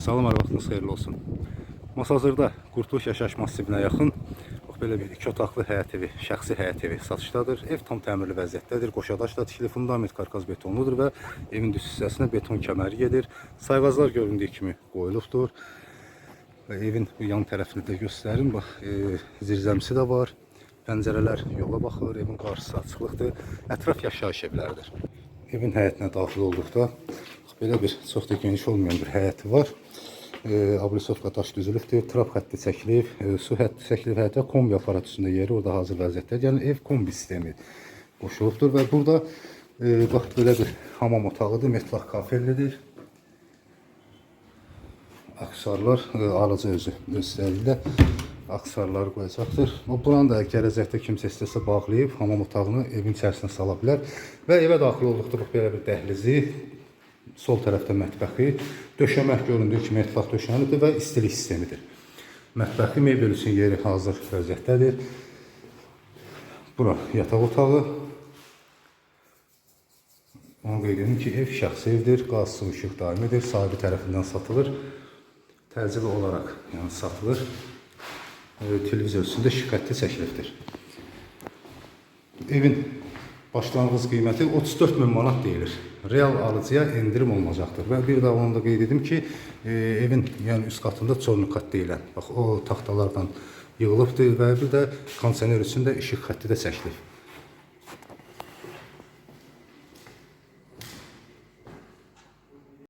Salam, vaxtınız xeyirli olsun. Masazırda Qurtuluş yaşayış masivinə yaxın belə bir 2 otaqlı həyət evi, şəxsi həyət evi satışdadır. Ev tam təmirli vəziyyətdədir. Qoşadaşla tikili fundament karkaz betonludur və evin düz hissəsinə beton kəməri gedir. Sayğaclar göründüyü kimi qoyulubdur. Və evin yan tərəfini də göstərim. Bax, zirzəmisi də var. Pəncərələr yola baxır. Evin qarşısı açıqlıqdır. Ətraf yaşayış evləridir. Evin həyətinə daxil olduqda belə bir çox da geniş olmayan bir həyəti var. Ablisovka daş düzülübdür, trap xətti çəkilib, su xətti çəkilib, həyətə kombi aparat üstündə yeri orada hazır vəziyyətdə. Yəni ev kombi sistemi qoşulubdur və burada bax belə bir hamam otağıdır, metlaq kafellidir. Aksarlar aracı özü göstərildə aksarları qoyacaqdır. Buranı da gələcəkdə kimsə istəsə bağlayıb hamam otağını evin içərisinə sala bilər və evə daxil olduqda bax belə bir dəhlizi. Sol tərəfdə mətbəxi, döşəmək göründüyü kimi metlaq döşənidir və istilik sistemidir. Mətbəxi mebel üçün yeri hazır vəziyyətdədir. Bura yataq otağı. Onu qeyd edim ki, ev şəxsi evdir, qaz, su, işıq daimidir, sahibi tərəfindən satılır. Təcili olaraq yəni satılır. Televizor üstündə şiqqətli çəkilibdir. Evin başlanğıc qiyməti 34.000 manat deyilir. Real alıcıya endirim olmayacaqdır. Və bir daha onu da qeyd edim ki, evin yəni üst qatında çornukat deyilən, bax o taxtalardan yığılıbdır və bir də kondisioner üçün də işıq xətti də çəkilib.